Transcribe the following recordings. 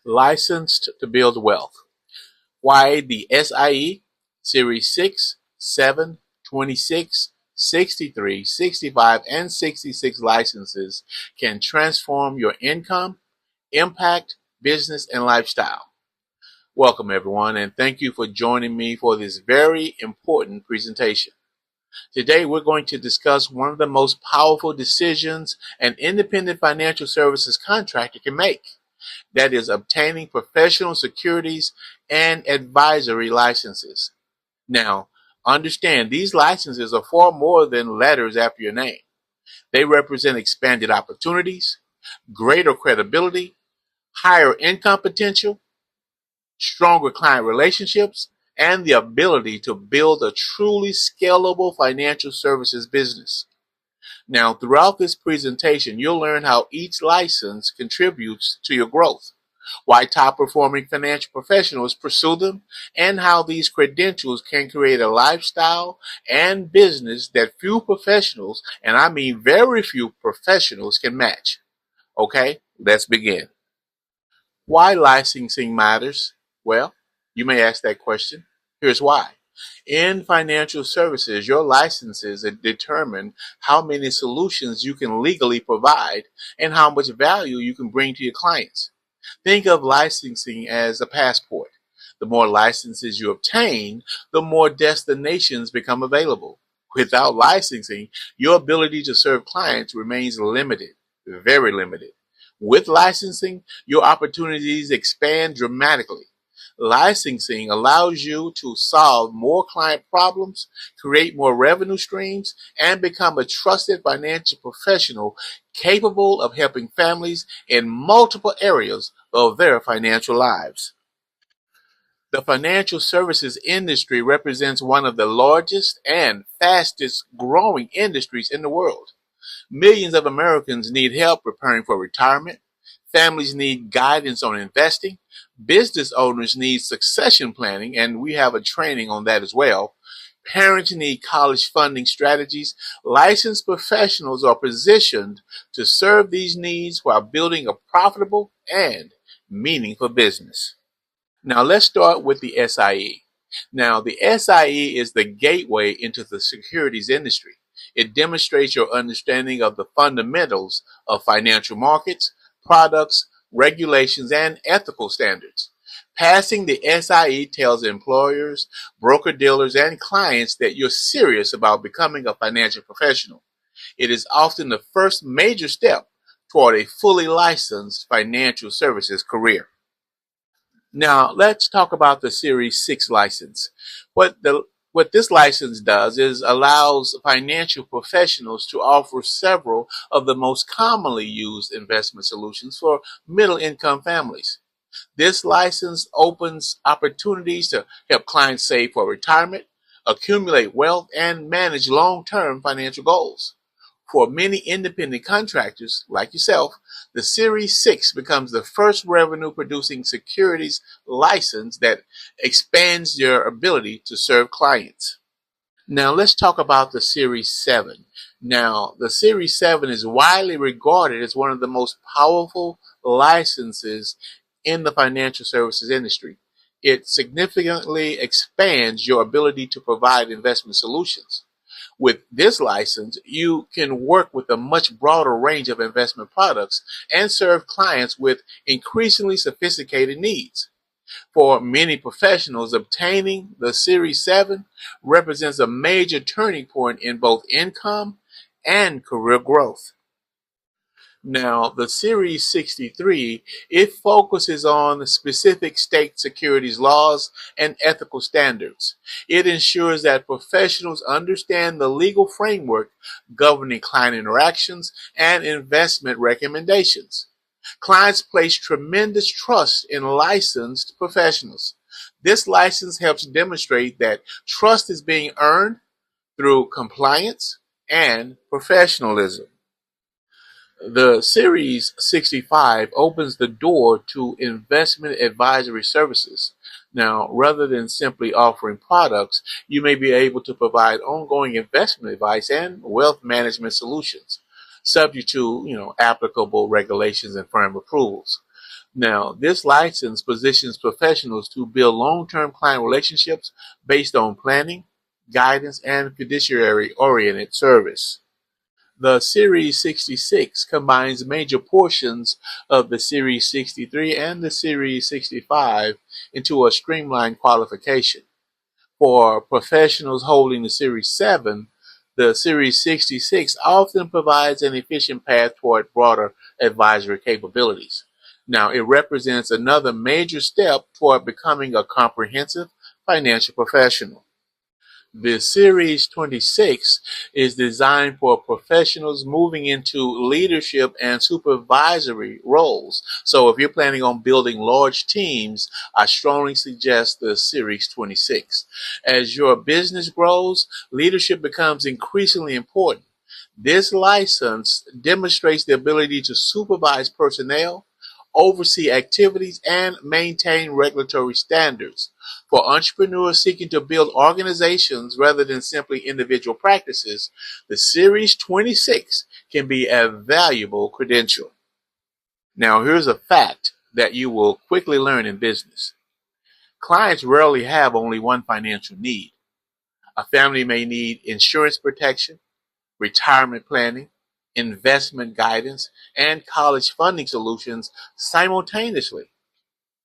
Licensed to build wealth. Why the SIE Series 6, 7, 26, 63, 65, and 66 licenses can transform your income, impact, business, and lifestyle. Welcome, everyone, and thank you for joining me for this very important presentation. Today, we're going to discuss one of the most powerful decisions an independent financial services contractor can make. That is obtaining professional securities and advisory licenses. Now, understand these licenses are far more than letters after your name. They represent expanded opportunities, greater credibility, higher income potential, stronger client relationships, and the ability to build a truly scalable financial services business. Now, throughout this presentation, you'll learn how each license contributes to your growth, why top performing financial professionals pursue them, and how these credentials can create a lifestyle and business that few professionals, and I mean very few professionals, can match. Okay, let's begin. Why licensing matters? Well, you may ask that question. Here's why. In financial services, your licenses determine how many solutions you can legally provide and how much value you can bring to your clients. Think of licensing as a passport. The more licenses you obtain, the more destinations become available. Without licensing, your ability to serve clients remains limited, very limited. With licensing, your opportunities expand dramatically. Licensing allows you to solve more client problems, create more revenue streams, and become a trusted financial professional capable of helping families in multiple areas of their financial lives. The financial services industry represents one of the largest and fastest growing industries in the world. Millions of Americans need help preparing for retirement. Families need guidance on investing. Business owners need succession planning, and we have a training on that as well. Parents need college funding strategies. Licensed professionals are positioned to serve these needs while building a profitable and meaningful business. Now let's start with the SIE. Now the SIE is the gateway into the securities industry. It demonstrates your understanding of the fundamentals of financial markets, products, regulations, and ethical standards. Passing the SIE tells employers, broker-dealers, and clients that you're serious about becoming a financial professional. It is often the first major step toward a fully licensed financial services career. Now, let's talk about the Series 6 license. What this license does is allows financial professionals to offer several of the most commonly used investment solutions for middle income families. This license opens opportunities to help clients save for retirement, accumulate wealth, and manage long-term financial goals. For many independent contractors like yourself, the Series 6 becomes the first revenue producing securities license that expands your ability to serve clients. Now let's talk about the Series 7. Now, the Series 7 is widely regarded as one of the most powerful licenses in the financial services industry. It significantly expands your ability to provide investment solutions. With this license, you can work with a much broader range of investment products and serve clients with increasingly sophisticated needs. For many professionals, obtaining the Series 7 represents a major turning point in both income and career growth. Now, the Series 63, it focuses on specific state securities laws and ethical standards. It ensures that professionals understand the legal framework governing client interactions and investment recommendations. Clients place tremendous trust in licensed professionals. This license helps demonstrate that trust is being earned through compliance and professionalism. The Series 65 opens the door to investment advisory services. Now, rather than simply offering products, you may be able to provide ongoing investment advice and wealth management solutions, subject to, applicable regulations and firm approvals. Now, this license positions professionals to build long-term client relationships based on planning, guidance, and fiduciary-oriented service. The Series 66 combines major portions of the Series 63 and the Series 65 into a streamlined qualification. For professionals holding the Series 7, the Series 66 often provides an efficient path toward broader advisory capabilities. Now, it represents another major step toward becoming a comprehensive financial professional. The Series 26 is designed for professionals moving into leadership and supervisory roles. So if you're planning on building large teams, I strongly suggest the Series 26. As your business grows, leadership becomes increasingly important. This license demonstrates the ability to supervise personnel, oversee activities, and maintain regulatory standards. For entrepreneurs seeking to build organizations rather than simply individual practices, the Series 26 can be a valuable credential. Now, here's a fact that you will quickly learn in business. Clients rarely have only one financial need. A family may need insurance protection, retirement planning, investment guidance, and college funding solutions simultaneously.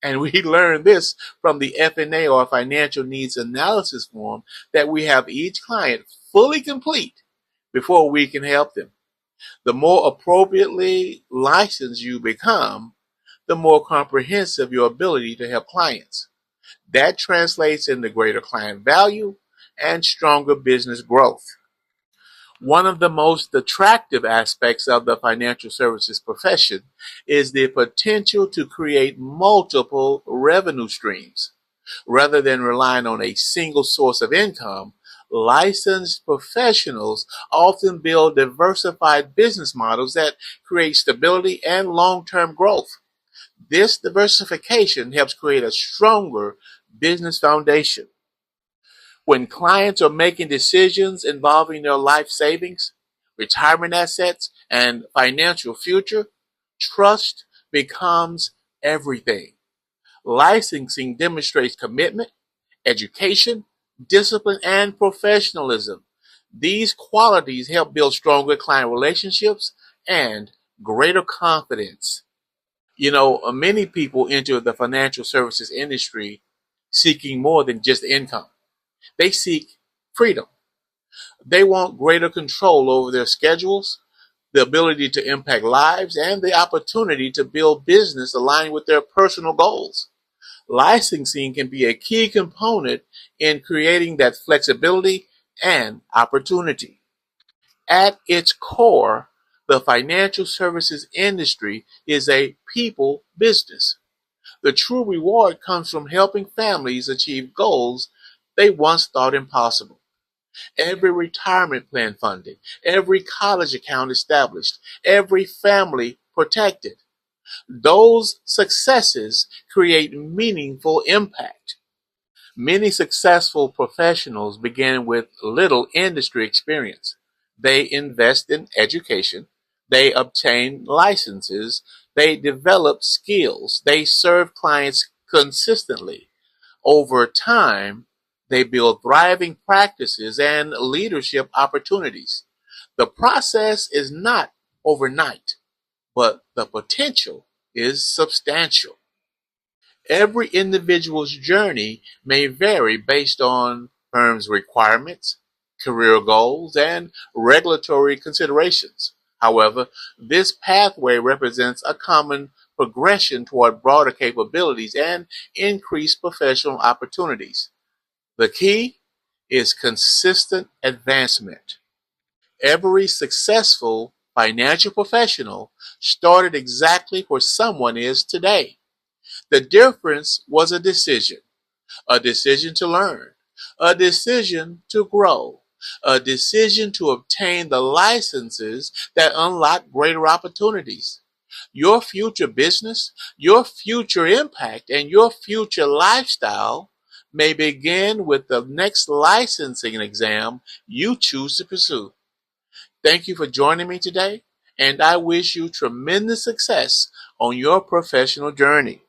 And we learned this from the FNA, or Financial Needs Analysis form, that we have each client fully complete before we can help them. The more appropriately licensed you become, the more comprehensive your ability to help clients. That translates into greater client value and stronger business growth. One of the most attractive aspects of the financial services profession is the potential to create multiple revenue streams. Rather than relying on a single source of income, licensed professionals often build diversified business models that create stability and long-term growth. This diversification helps create a stronger business foundation. When clients are making decisions involving their life savings, retirement assets, and financial future, trust becomes everything. Licensing demonstrates commitment, education, discipline, and professionalism. These qualities help build stronger client relationships and greater confidence. Many people enter the financial services industry seeking more than just income. They seek freedom. They want greater control over their schedules, the ability to impact lives, and the opportunity to build business aligned with their personal goals. Licensing can be a key component in creating that flexibility and opportunity. At its core, the financial services industry is a people business. The true reward comes from helping families achieve goals they once thought impossible. Every retirement plan funded, every college account established, every family protected. Those successes create meaningful impact. Many successful professionals begin with little industry experience. They invest in education, they obtain licenses, they develop skills, they serve clients consistently. Over time, they build thriving practices and leadership opportunities. The process is not overnight, but the potential is substantial. Every individual's journey may vary based on firms' requirements, career goals, and regulatory considerations. However, this pathway represents a common progression toward broader capabilities and increased professional opportunities. The key is consistent advancement. Every successful financial professional started exactly where someone is today. The difference was a decision to learn, a decision to grow, a decision to obtain the licenses that unlock greater opportunities. Your future business, your future impact, and your future lifestyle may begin with the next licensing exam you choose to pursue. Thank you for joining me today, and I wish you tremendous success on your professional journey.